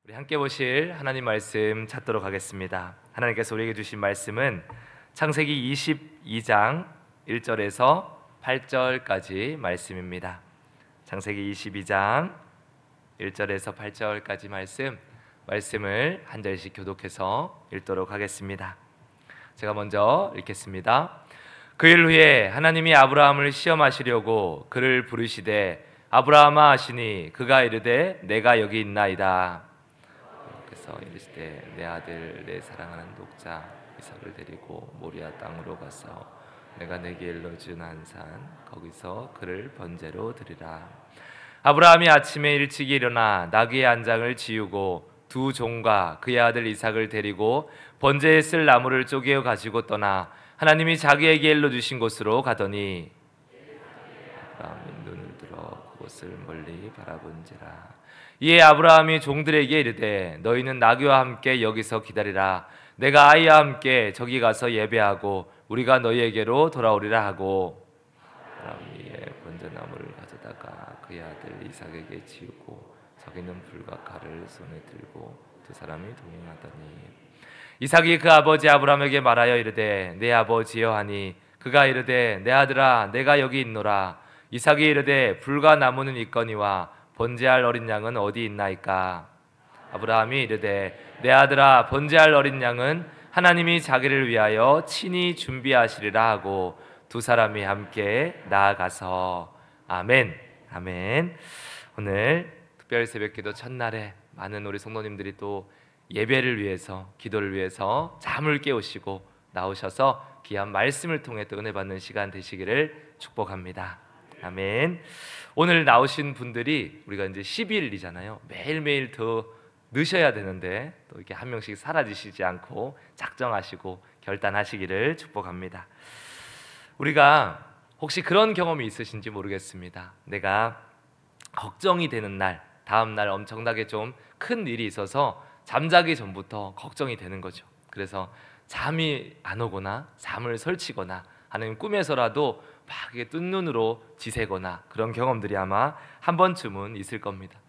우리 함께 보실 하나님 말씀 찾도록 하겠습니다. 하나님께서 우리에게 주신 말씀은 창세기 22장 1절에서 8절까지 말씀입니다. 창세기 22장 1절에서 8절까지 말씀을 한 절씩 교독해서 읽도록 하겠습니다. 제가 먼저 읽겠습니다. 그 일 후에 하나님이 아브라함을 시험하시려고 그를 부르시되 아브라함아 하시니 그가 이르되 내가 여기 있나이다. 그래서 이르시되 내 아들 내 사랑하는 독자 이삭을 데리고 모리아 땅으로 가서 내가 내게 일러준 한 산 거기서 그를 번제로 드리라. 아브라함이 아침에 일찍이 일어나 나귀의 안장을 지우고 두 종과 그의 아들 이삭을 데리고 번제에 쓸 나무를 쪼개어 가지고 떠나 하나님이 자기에게 일러주신 곳으로 가더니 아브라함이 눈을 들어 그곳을 멀리 바라본지라. 이에 아브라함이 종들에게 이르되 너희는 나귀와 함께 여기서 기다리라. 내가 아이와 함께 저기 가서 예배하고 우리가 너희에게로 돌아오리라 하고 아브라함이 번제나무를 가져다가 그의 아들 이삭에게 지우고 저기는 불과 칼을 손에 들고 두 사람이 동행하더니 이삭이 그 아버지 아브라함에게 말하여 이르되 내 아버지여 하니 그가 이르되 내 아들아 내가 여기 있노라. 이삭이 이르되 불과 나무는 있거니와 번제할 어린 양은 어디 있나이까? 아브라함이 이르되 내 아들아 번제할 어린 양은 하나님이 자기를 위하여 친히 준비하시리라 하고 두 사람이 함께 나아가서 아멘. 오늘 특별 새벽기도 첫날에 많은 우리 성도님들이 또 예배를 위해서 기도를 위해서 잠을 깨우시고 나오셔서 귀한 말씀을 통해 또 은혜 받는 시간 되시기를 축복합니다. 아멘. 오늘 나오신 분들이 우리가 이제 10일이잖아요. 매일매일 더 넣으셔야 되는데 또 이렇게 한 명씩 사라지시지 않고 작정하시고 결단하시기를 축복합니다. 우리가 혹시 그런 경험이 있으신지 모르겠습니다. 내가 걱정이 되는 날, 다음 날 엄청나게 좀 큰 일이 있어서 잠자기 전부터 걱정이 되는 거죠. 그래서 잠이 안 오거나 잠을 설치거나 아니면 꿈에서라도 막 이게 뜬 눈으로 지새거나 그런 경험들이 아마 한 번쯤은 있을 겁니다.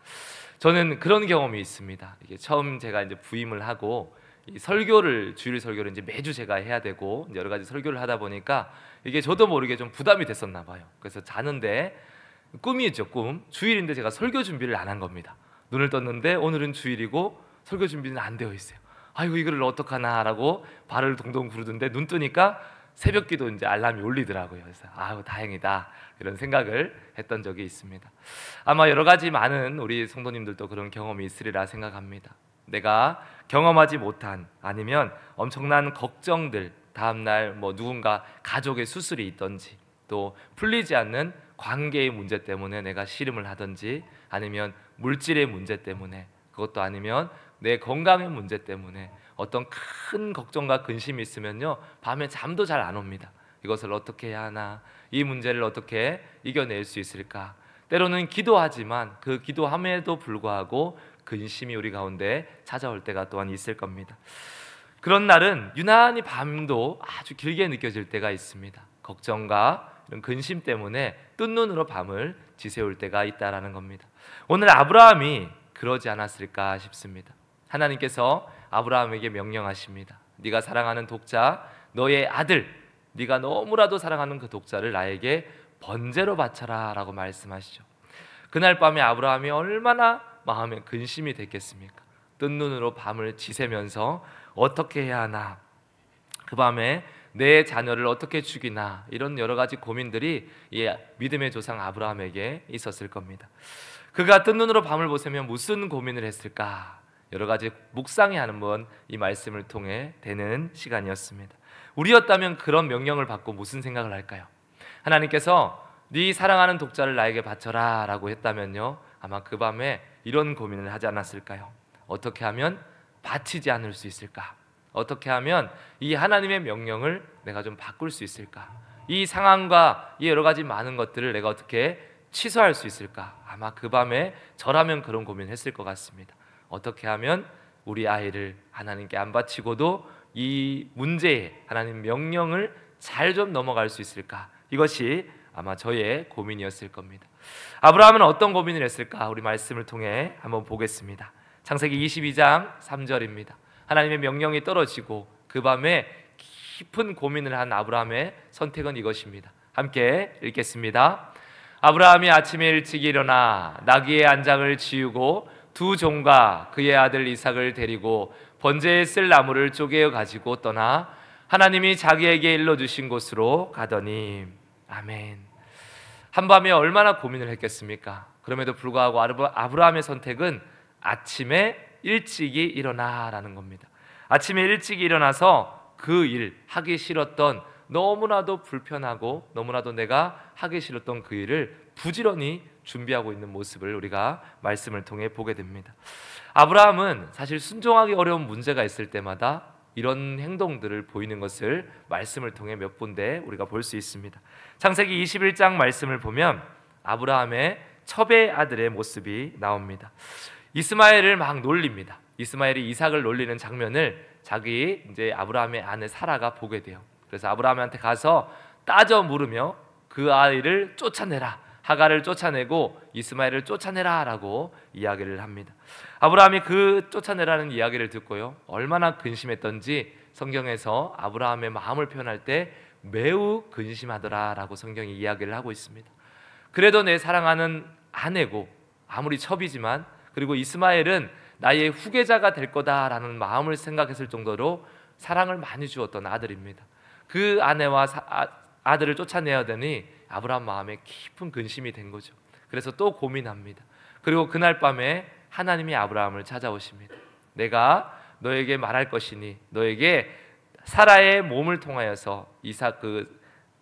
저는 그런 경험이 있습니다. 이게 처음 제가 이제 부임을 하고 이 설교를 주일 설교를 이제 매주 제가 해야 되고 여러 가지 설교를 하다 보니까 이게 저도 모르게 좀 부담이 됐었나 봐요. 그래서 자는데 꿈이었죠. 꿈. 주일인데 제가 설교 준비를 안 한 겁니다. 눈을 떴는데 오늘은 주일이고 설교 준비는 안 되어 있어요. 아이고 이거를 어떡하나라고 발을 동동 구르던데 눈 뜨니까 새벽기도 이제 알람이 울리더라고요. 그래서 아유 다행이다 이런 생각을 했던 적이 있습니다. 아마 여러 가지 많은 우리 성도님들도 그런 경험이 있으리라 생각합니다. 내가 경험하지 못한 아니면 엄청난 걱정들, 다음날 뭐 누군가 가족의 수술이 있던지 또 풀리지 않는 관계의 문제 때문에 내가 씨름을 하든지 아니면 물질의 문제 때문에 그것도 아니면 내 건강의 문제 때문에 어떤 큰 걱정과 근심이 있으면요 밤에 잠도 잘 안 옵니다. 이것을 어떻게 해야 하나, 이 문제를 어떻게 이겨낼 수 있을까. 때로는 기도하지만 그 기도함에도 불구하고 근심이 우리 가운데 찾아올 때가 또한 있을 겁니다. 그런 날은 유난히 밤도 아주 길게 느껴질 때가 있습니다. 걱정과 이런 근심 때문에 뜬 눈으로 밤을 지새울 때가 있다라는 겁니다. 오늘 아브라함이 그러지 않았을까 싶습니다. 하나님께서 아브라함에게 명령하십니다. 네가 사랑하는 독자, 너의 아들, 네가 너무나도 사랑하는 그 독자를 나에게 번제로 바쳐라 라고 말씀하시죠. 그날 밤에 아브라함이 얼마나 마음에 근심이 됐겠습니까? 뜬 눈으로 밤을 지새면서 어떻게 해야 하나, 그 밤에 내 자녀를 어떻게 죽이나, 이런 여러 가지 고민들이 이 믿음의 조상 아브라함에게 있었을 겁니다. 그가 뜬 눈으로 밤을 보새며 무슨 고민을 했을까? 여러 가지 묵상이 한번 이 말씀을 통해 되는 시간이었습니다. 우리였다면 그런 명령을 받고 무슨 생각을 할까요? 하나님께서 네 사랑하는 독자를 나에게 바쳐라 라고 했다면요 아마 그 밤에 이런 고민을 하지 않았을까요? 어떻게 하면 바치지 않을 수 있을까? 어떻게 하면 이 하나님의 명령을 내가 좀 바꿀 수 있을까? 이 상황과 이 여러 가지 많은 것들을 내가 어떻게 취소할 수 있을까? 아마 그 밤에 저라면 그런 고민을 했을 것 같습니다. 어떻게 하면 우리 아이를 하나님께 안 바치고도 이 문제에 하나님 명령을 잘 좀 넘어갈 수 있을까? 이것이 아마 저의 고민이었을 겁니다. 아브라함은 어떤 고민을 했을까? 우리 말씀을 통해 한번 보겠습니다. 창세기 22장 3절입니다. 하나님의 명령이 떨어지고 그 밤에 깊은 고민을 한 아브라함의 선택은 이것입니다. 함께 읽겠습니다. 아브라함이 아침에 일찍 일어나 나귀의 안장을 지우고 두 종과 그의 아들 이삭을 데리고 번제에 쓸 나무를 쪼개어 가지고 떠나 하나님이 자기에게 일러주신 곳으로 가더니. 아멘. 한밤에 얼마나 고민을 했겠습니까? 그럼에도 불구하고 아브라함의 선택은 아침에 일찍이 일어나라는 겁니다. 아침에 일찍 일어나서 그 일, 하기 싫었던, 너무나도 불편하고 너무나도 내가 하기 싫었던 그 일을 부지런히 준비하고 있는 모습을 우리가 말씀을 통해 보게 됩니다. 아브라함은 사실 순종하기 어려운 문제가 있을 때마다 이런 행동들을 보이는 것을 말씀을 통해 몇 군데 우리가 볼 수 있습니다. 창세기 21장 말씀을 보면 아브라함의 첩의 아들의 모습이 나옵니다. 이스마엘을 막 놀립니다. 이스마엘이 이삭을 놀리는 장면을 자기 이제 아브라함의 아내 사라가 보게 돼요. 그래서 아브라함한테 가서 따져 물으며 그 아이를 쫓아내라, 하갈을 쫓아내고 이스마엘을 쫓아내라라고 이야기를 합니다. 아브라함이 그 쫓아내라는 이야기를 듣고요, 얼마나 근심했던지 성경에서 아브라함의 마음을 표현할 때 매우 근심하더라라고 성경이 이야기를 하고 있습니다. 그래도 내 사랑하는 아내고 아무리 첩이지만, 그리고 이스마엘은 나의 후계자가 될 거다라는 마음을 생각했을 정도로 사랑을 많이 주었던 아들입니다. 그 아내와 아들을 쫓아내야 되니 아브라함 마음에 깊은 근심이 된 거죠. 그래서 또 고민합니다. 그리고 그날 밤에 하나님이 아브라함을 찾아오십니다. 내가 너에게 말할 것이니 너에게 사라의 몸을 통하여서 이삭 그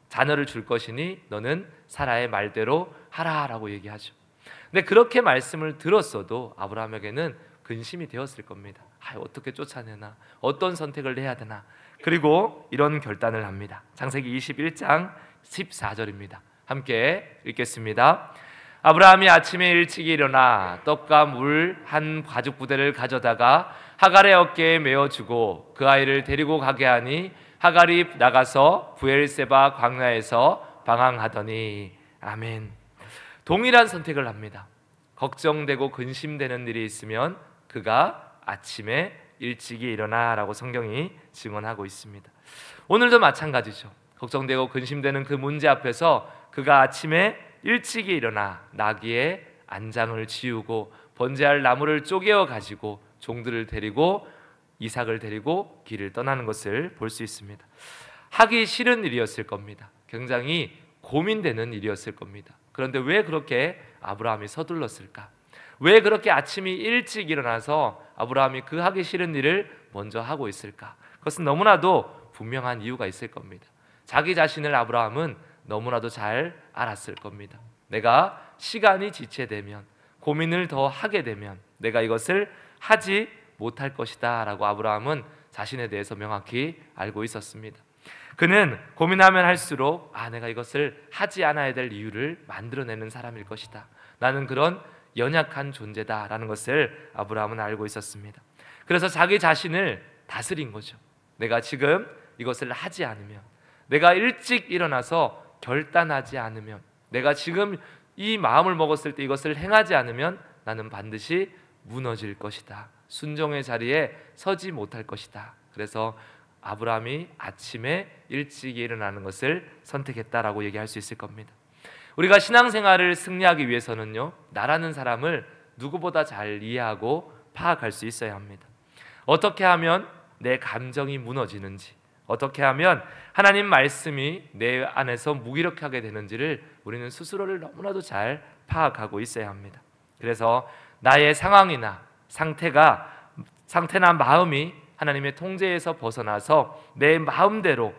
자녀를 줄 것이니 너는 사라의 말대로 하라라고 얘기하죠. 근데 그렇게 말씀을 들었어도 아브라함에게는 근심이 되었을 겁니다. 어떻게 쫓아내나, 어떤 선택을 해야 되나. 그리고 이런 결단을 합니다. 창세기 21장 14절입니다. 함께 읽겠습니다. 아브라함이 아침에 일찍 일어나 떡과 물 한 가죽 부대를 가져다가 하갈의 어깨에 메어주고 그 아이를 데리고 가게 하니 하갈이 나가서 부엘세바 광야에서 방황하더니. 아멘. 동일한 선택을 합니다. 걱정되고 근심되는 일이 있으면 그가 아침에 일찍이 일어나라고 성경이 증언하고 있습니다. 오늘도 마찬가지죠. 걱정되고 근심되는 그 문제 앞에서 그가 아침에 일찍이 일어나 나귀의 안장을 지우고 번제할 나무를 쪼개어 가지고 종들을 데리고 이삭을 데리고 길을 떠나는 것을 볼 수 있습니다. 하기 싫은 일이었을 겁니다. 굉장히 고민되는 일이었을 겁니다. 그런데 왜 그렇게 아브라함이 서둘렀을까? 왜 그렇게 아침이 일찍 일어나서 아브라함이 그 하기 싫은 일을 먼저 하고 있을까? 그것은 너무나도 분명한 이유가 있을 겁니다. 자기 자신을 아브라함은 너무나도 잘 알았을 겁니다. 내가 시간이 지체되면, 고민을 더 하게 되면 내가 이것을 하지 못할 것이다 라고 아브라함은 자신에 대해서 명확히 알고 있었습니다. 그는 고민하면 할수록 내가 이것을 하지 않아야 될 이유를 만들어내는 사람일 것이다, 나는 그런 연약한 존재다 라는 것을 아브라함은 알고 있었습니다. 그래서 자기 자신을 다스린 거죠. 내가 지금 이것을 하지 않으면, 내가 일찍 일어나서 결단하지 않으면, 내가 지금 이 마음을 먹었을 때 이것을 행하지 않으면 나는 반드시 무너질 것이다, 순종의 자리에 서지 못할 것이다. 그래서 아브라함이 아침에 일찍 일어나는 것을 선택했다라고 얘기할 수 있을 겁니다. 우리가 신앙생활을 승리하기 위해서는요, 나라는 사람을 누구보다 잘 이해하고 파악할 수 있어야 합니다. 어떻게 하면 내 감정이 무너지는지, 어떻게 하면 하나님 말씀이 내 안에서 무기력하게 되는지를 우리는 스스로를 너무나도 잘 파악하고 있어야 합니다. 그래서 나의 상황이나 상태나 마음이 하나님의 통제에서 벗어나서 내 마음대로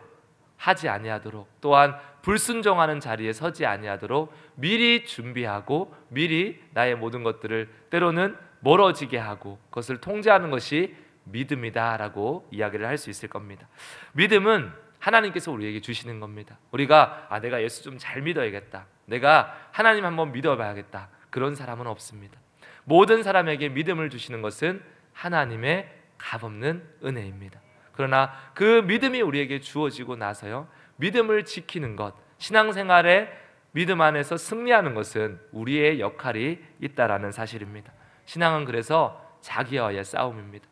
하지 아니하도록, 또한 불순종하는 자리에 서지 아니하도록 미리 준비하고 미리 나의 모든 것들을 때로는 멀어지게 하고 그것을 통제하는 것이 믿음이다라고 이야기를 할 수 있을 겁니다. 믿음은 하나님께서 우리에게 주시는 겁니다. 우리가 내가 예수 좀 잘 믿어야겠다, 내가 하나님 한번 믿어봐야겠다, 그런 사람은 없습니다. 모든 사람에게 믿음을 주시는 것은 하나님의 값없는 은혜입니다. 그러나 그 믿음이 우리에게 주어지고 나서요, 믿음을 지키는 것, 신앙생활에 믿음 안에서 승리하는 것은 우리의 역할이 있다라는 사실입니다. 신앙은 그래서 자기와의 싸움입니다.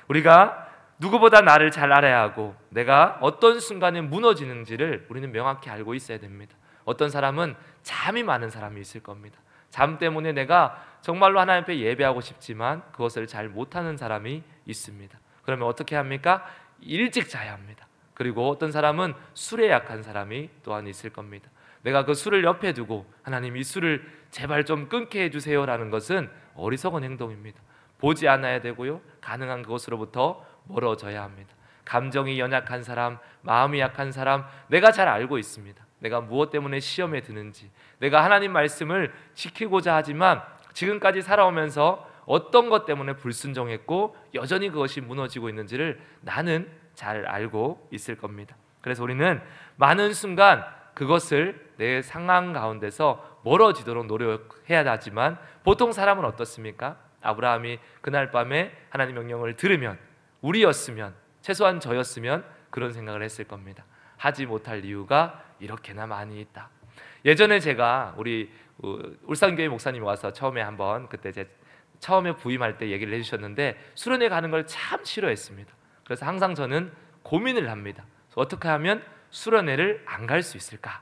우리가 누구보다 나를 잘 알아야 하고 내가 어떤 순간에 무너지는지를 우리는 명확히 알고 있어야 됩니다. 어떤 사람은 잠이 많은 사람이 있을 겁니다. 잠 때문에 내가 정말로 하나님 앞에 예배하고 싶지만 그것을 잘 못하는 사람이 있습니다. 그러면 어떻게 합니까? 일찍 자야 합니다. 그리고 어떤 사람은 술에 약한 사람이 또한 있을 겁니다. 내가 그 술을 옆에 두고 하나님 이 술을 제발 좀 끊게 해주세요라는 것은 어리석은 행동입니다. 보지 않아야 되고요, 가능한 그것으로부터 멀어져야 합니다. 감정이 연약한 사람, 마음이 약한 사람, 내가 잘 알고 있습니다. 내가 무엇 때문에 시험에 드는지, 내가 하나님 말씀을 지키고자 하지만 지금까지 살아오면서 어떤 것 때문에 불순종했고 여전히 그것이 무너지고 있는지를 나는 잘 알고 있을 겁니다. 그래서 우리는 많은 순간 그것을 내 상황 가운데서 멀어지도록 노력해야 하지만 보통 사람은 어떻습니까? 아브라함이 그날 밤에 하나님 명령을 들으면, 우리였으면, 최소한 저였으면 그런 생각을 했을 겁니다. 하지 못할 이유가 이렇게나 많이 있다. 예전에 제가 우리 울산교회 목사님이 와서 처음에 한번 그때 제 처음에 부임할 때 얘기를 해주셨는데 수련회 가는 걸 참 싫어했습니다. 그래서 항상 저는 고민을 합니다. 어떻게 하면 수련회를 안 갈 수 있을까?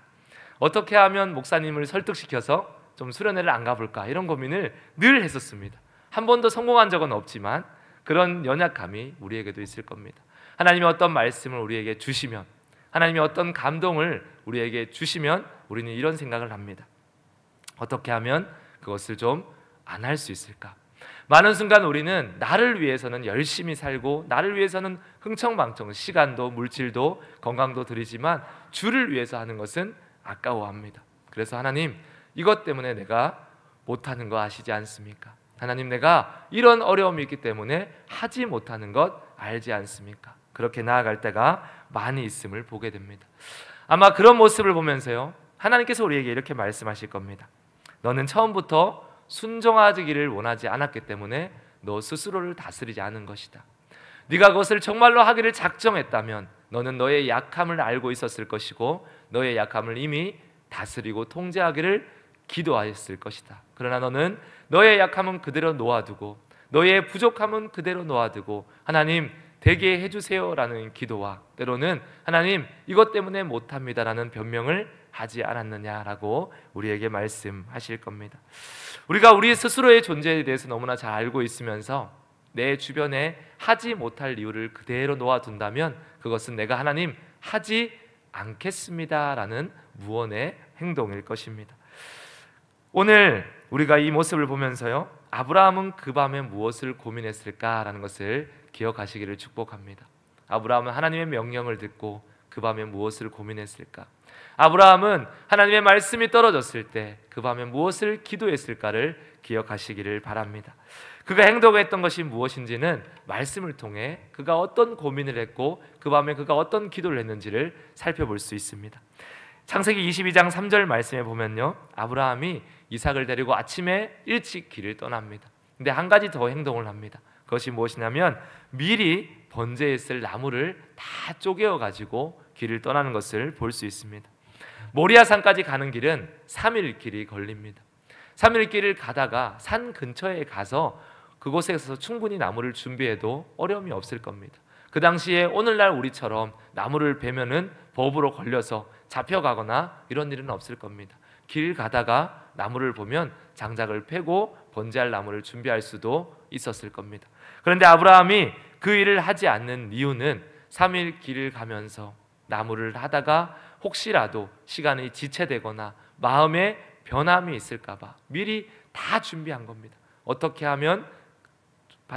어떻게 하면 목사님을 설득시켜서 좀 수련회를 안 가볼까? 이런 고민을 늘 했었습니다. 한 번도 성공한 적은 없지만 그런 연약함이 우리에게도 있을 겁니다. 하나님이 어떤 말씀을 우리에게 주시면, 하나님이 어떤 감동을 우리에게 주시면 우리는 이런 생각을 합니다. 어떻게 하면 그것을 좀 안 할 수 있을까? 많은 순간 우리는 나를 위해서는 열심히 살고 나를 위해서는 흥청망청 시간도 물질도 건강도 드리지만 주를 위해서 하는 것은 아까워합니다. 그래서 하나님, 이것 때문에 내가 못하는 거 아시지 않습니까? 하나님, 내가 이런 어려움이 있기 때문에 하지 못하는 것 알지 않습니까? 그렇게 나아갈 때가 많이 있음을 보게 됩니다. 아마 그런 모습을 보면서요, 하나님께서 우리에게 이렇게 말씀하실 겁니다. 너는 처음부터 순종하기를 원하지 않았기 때문에 너 스스로를 다스리지 않은 것이다. 네가 그것을 정말로 하기를 작정했다면 너는 너의 약함을 알고 있었을 것이고 너의 약함을 이미 다스리고 통제하기를 기도하였을 것이다. 그러나 너는 너의 약함은 그대로 놓아두고 너의 부족함은 그대로 놓아두고 하나님 되게 해주세요라는 기도와 때로는 하나님 이것 때문에 못합니다라는 변명을 하지 않았느냐라고 우리에게 말씀하실 겁니다. 우리가 우리 스스로의 존재에 대해서 너무나 잘 알고 있으면서 내 주변에 하지 못할 이유를 그대로 놓아둔다면 그것은 내가 하나님 하지 않겠습니다라는 무언의 행동일 것입니다. 오늘 우리가 이 모습을 보면서요, 아브라함은 그 밤에 무엇을 고민했을까라는 것을 기억하시기를 축복합니다. 아브라함은 하나님의 명령을 듣고 그 밤에 무엇을 고민했을까? 아브라함은 하나님의 말씀이 떨어졌을 때 그 밤에 무엇을 기도했을까를 기억하시기를 바랍니다. 그가 행동했던 것이 무엇인지는 말씀을 통해 그가 어떤 고민을 했고 그 밤에 그가 어떤 기도를 했는지를 살펴볼 수 있습니다. 창세기 22장 3절 말씀에 보면요, 아브라함이 이삭을 데리고 아침에 일찍 길을 떠납니다. 근데 한 가지 더 행동을 합니다. 그것이 무엇이냐면 미리 번제했을 나무를 다 쪼개어 가지고 길을 떠나는 것을 볼 수 있습니다. 모리아산까지 가는 길은 3일 길이 걸립니다. 3일 길을 가다가 산 근처에 가서 그곳에서 충분히 나무를 준비해도 어려움이 없을 겁니다. 그 당시에 오늘날 우리처럼 나무를 베면은 법으로 걸려서 잡혀가거나 이런 일은 없을 겁니다. 길 가다가 나무를 보면 장작을 패고 번제할 나무를 준비할 수도 있었을 겁니다. 그런데 아브라함이 그 일을 하지 않는 이유는 3일 길을 가면서 나무를 하다가 혹시라도 시간이 지체되거나 마음에 변함이 있을까 봐 미리 다 준비한 겁니다. 어떻게 하면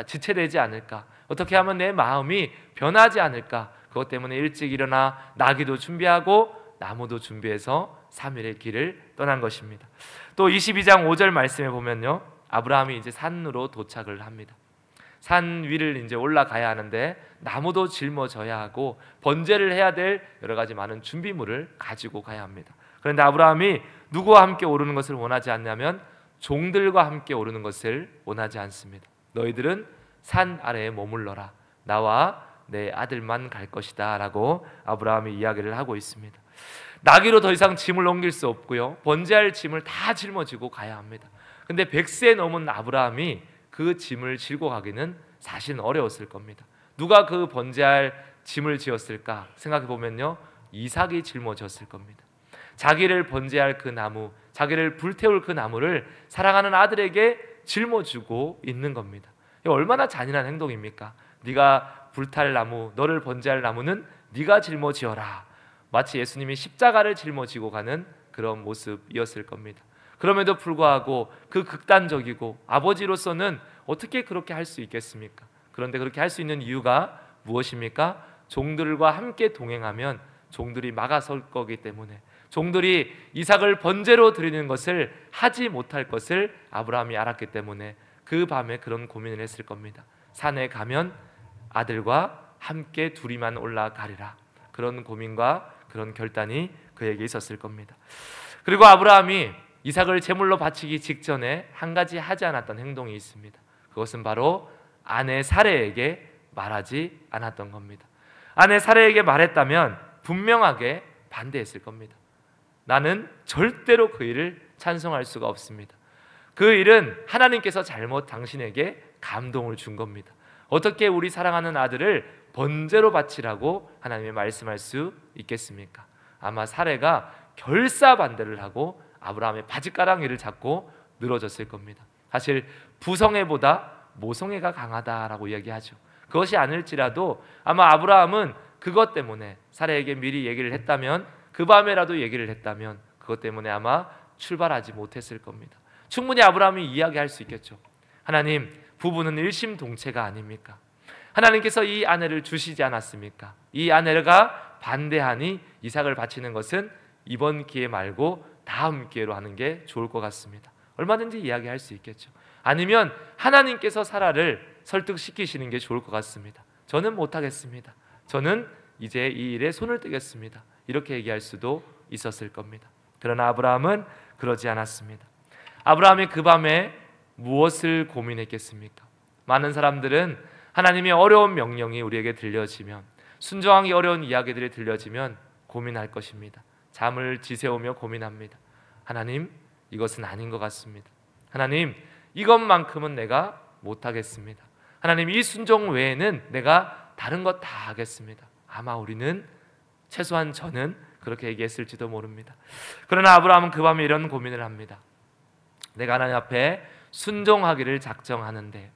지체되지 않을까? 어떻게 하면 내 마음이 변하지 않을까? 그것 때문에 일찍 일어나 나귀도 준비하고 나무도 준비해서 3일의 길을 떠난 것입니다. 또 22장 5절 말씀에 보면요, 아브라함이 이제 산으로 도착을 합니다. 산 위를 이제 올라가야 하는데 나무도 짊어져야 하고 번제를 해야 될 여러 가지 많은 준비물을 가지고 가야 합니다. 그런데 아브라함이 누구와 함께 오르는 것을 원하지 않냐면 종들과 함께 오르는 것을 원하지 않습니다. 너희들은 산 아래에 머물러라. 나와 내 아들만 갈 것이다 라고 아브라함이 이야기를 하고 있습니다. 나귀로 더 이상 짐을 옮길 수 없고요, 번제할 짐을 다 짊어지고 가야 합니다. 근데 100세 넘은 아브라함이 그 짐을 지고 가기는 사실은 어려웠을 겁니다. 누가 그 번제할 짐을 지었을까 생각해 보면요, 이삭이 짊어졌을 겁니다. 자기를 번제할 그 나무, 자기를 불태울 그 나무를 사랑하는 아들에게 짊어주고 있는 겁니다. 얼마나 잔인한 행동입니까? 네가 불탈 나무, 너를 번제할 나무는 네가 짊어지어라. 마치 예수님이 십자가를 짊어지고 가는 그런 모습이었을 겁니다. 그럼에도 불구하고 그 극단적이고 아버지로서는 어떻게 그렇게 할 수 있겠습니까? 그런데 그렇게 할 수 있는 이유가 무엇입니까? 종들과 함께 동행하면 종들이 막아설 거기 때문에, 종들이 이삭을 번제로 드리는 것을 하지 못할 것을 아브라함이 알았기 때문에 그 밤에 그런 고민을 했을 겁니다. 산에 가면 아들과 함께 둘이만 올라가리라. 그런 고민과 그런 결단이 그에게 있었을 겁니다. 그리고 아브라함이 이삭을 제물로 바치기 직전에 한 가지 하지 않았던 행동이 있습니다. 그것은 바로 아내 사레에게 말하지 않았던 겁니다. 아내 사레에게 말했다면 분명하게 반대했을 겁니다. 나는 절대로 그 일을 찬성할 수가 없습니다. 그 일은 하나님께서 잘못 당신에게 감동을 준 겁니다. 어떻게 우리 사랑하는 아들을 번제로 바치라고 하나님이 말씀할 수 있겠습니까? 아마 사레가 결사반대를 하고 아브라함의 바짓가랑이를 잡고 늘어졌을 겁니다. 사실 부성애보다 모성애가 강하다라고 이야기하죠. 그것이 아닐지라도 아마 아브라함은 그것 때문에 사레에게 미리 얘기를 했다면, 그 밤에라도 얘기를 했다면 그것 때문에 아마 출발하지 못했을 겁니다. 충분히 아브라함이 이야기할 수 있겠죠. 하나님, 부부는 일심동체가 아닙니까? 하나님께서 이 아내를 주시지 않았습니까? 이 아내가 반대하니 이삭을 바치는 것은 이번 기회 말고 다음 기회로 하는 게 좋을 것 같습니다. 얼마든지 이야기할 수 있겠죠. 아니면 하나님께서 사라를 설득시키시는 게 좋을 것 같습니다. 저는 못하겠습니다. 저는 이제 이 일에 손을 떼겠습니다. 이렇게 얘기할 수도 있었을 겁니다. 그러나 아브라함은 그러지 않았습니다. 아브라함이 그 밤에 무엇을 고민했겠습니까? 많은 사람들은 하나님의 어려운 명령이 우리에게 들려지면, 순종하기 어려운 이야기들이 들려지면 고민할 것입니다. 잠을 지새우며 고민합니다. 하나님, 이것은 아닌 것 같습니다. 하나님, 이것만큼은 내가 못하겠습니다. 하나님, 이 순종 외에는 내가 다른 것 다 하겠습니다. 아마 우리는, 최소한 저는 그렇게 얘기했을지도 모릅니다. 그러나 아브라함은 그 밤에 이런 고민을 합니다. 내가 하나님 앞에 순종하기를 작정하는데,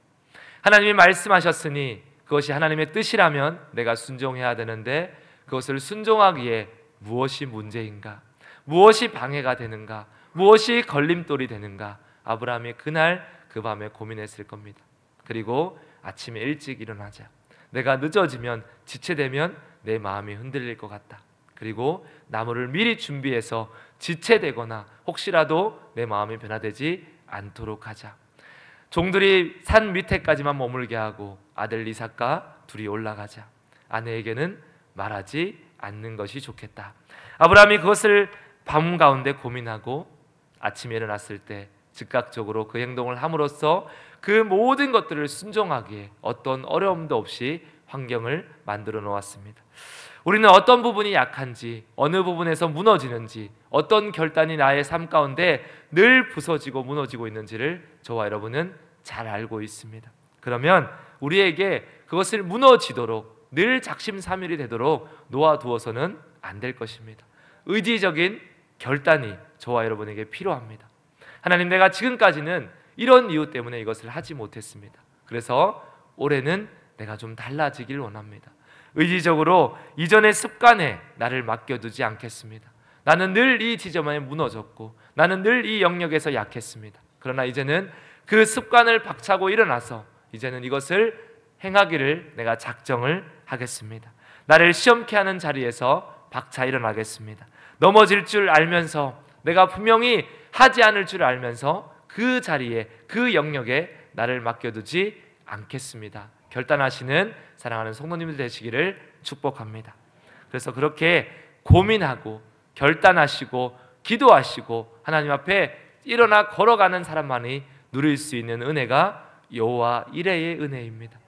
하나님이 말씀하셨으니 그것이 하나님의 뜻이라면 내가 순종해야 되는데, 그것을 순종하기에 무엇이 문제인가? 무엇이 방해가 되는가? 무엇이 걸림돌이 되는가? 아브라함이 그날 그 밤에 고민했을 겁니다. 그리고 아침에 일찍 일어나자. 내가 늦어지면, 지체되면 내 마음이 흔들릴 것 같다. 그리고 나무를 미리 준비해서 지체되거나 혹시라도 내 마음이 변화되지 않도록 하자. 종들이 산 밑에까지만 머물게 하고 아들 이삭과 둘이 올라가자. 아내에게는 말하지 않는 것이 좋겠다. 아브라함이 그것을 밤 가운데 고민하고 아침에 일어났을 때 즉각적으로 그 행동을 함으로써 그 모든 것들을 순종하기에 어떤 어려움도 없이 환경을 만들어 놓았습니다. 우리는 어떤 부분이 약한지, 어느 부분에서 무너지는지, 어떤 결단이 나의 삶 가운데 늘 부서지고 무너지고 있는지를 저와 여러분은 잘 알고 있습니다. 그러면 우리에게 그것을 무너지도록, 늘 작심삼일이 되도록 놓아두어서는 안 될 것입니다. 의지적인 결단이 저와 여러분에게 필요합니다. 하나님, 내가 지금까지는 이런 이유 때문에 이것을 하지 못했습니다. 그래서 올해는 내가 좀 달라지길 원합니다. 의지적으로 이전의 습관에 나를 맡겨두지 않겠습니다. 나는 늘 이 지점에 무너졌고 나는 늘 이 영역에서 약했습니다. 그러나 이제는 그 습관을 박차고 일어나서 이제는 이것을 행하기를 내가 작정을 하겠습니다. 나를 시험케 하는 자리에서 박차 일어나겠습니다. 넘어질 줄 알면서, 내가 분명히 하지 않을 줄 알면서 그 자리에, 그 영역에 나를 맡겨두지 않겠습니다. 결단하시는 사랑하는 성도님들 되시기를 축복합니다. 그래서 그렇게 고민하고 결단하시고 기도하시고 하나님 앞에 일어나 걸어가는 사람만이 누릴 수 있는 은혜가 여호와 이레의 은혜입니다.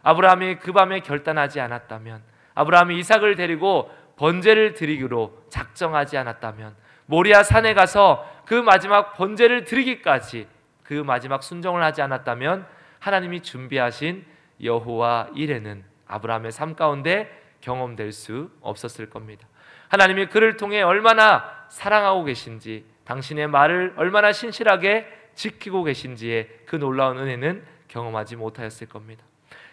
아브라함이 그 밤에 결단하지 않았다면, 아브라함이 이삭을 데리고 번제를 드리기로 작정하지 않았다면, 모리아 산에 가서 그 마지막 번제를 드리기까지 그 마지막 순종을 하지 않았다면 하나님이 준비하신 여호와 이레는 아브라함의 삶 가운데 경험될 수 없었을 겁니다. 하나님이 그를 통해 얼마나 사랑하고 계신지, 당신의 말을 얼마나 신실하게 지키고 계신지의 그 놀라운 은혜는 경험하지 못하였을 겁니다.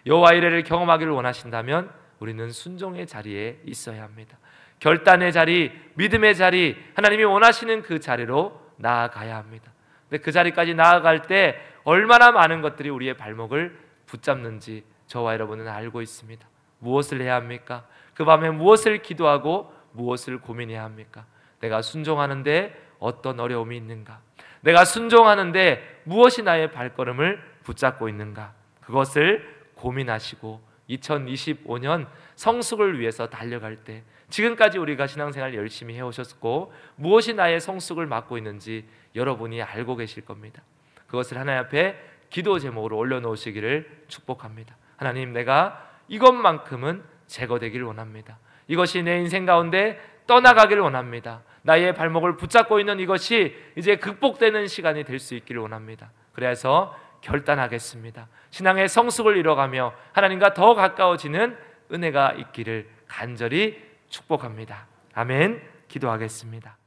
여호와 이레를 경험하기를 원하신다면 우리는 순종의 자리에 있어야 합니다. 결단의 자리, 믿음의 자리, 하나님이 원하시는 그 자리로 나아가야 합니다. 근데 그 자리까지 나아갈 때 얼마나 많은 것들이 우리의 발목을 붙잡는지 저와 여러분은 알고 있습니다. 무엇을 해야 합니까? 그 밤에 무엇을 기도하고 무엇을 고민해야 합니까? 내가 순종하는데 어떤 어려움이 있는가? 내가 순종하는데 무엇이 나의 발걸음을 붙잡고 있는가? 그것을 고민하시고 2025년 성숙을 위해서 달려갈 때, 지금까지 우리가 신앙생활 열심히 해오셨고 무엇이 나의 성숙을 막고 있는지 여러분이 알고 계실 겁니다. 그것을 하나님 앞에 기도 제목으로 올려놓으시기를 축복합니다. 하나님, 내가 이것만큼은 제거되기를 원합니다. 이것이 내 인생 가운데 떠나가기를 원합니다. 나의 발목을 붙잡고 있는 이것이 이제 극복되는 시간이 될 수 있기를 원합니다. 그래서 결단하겠습니다. 신앙의 성숙을 이뤄가며 하나님과 더 가까워지는 은혜가 있기를 간절히 축복합니다. 아멘. 기도하겠습니다.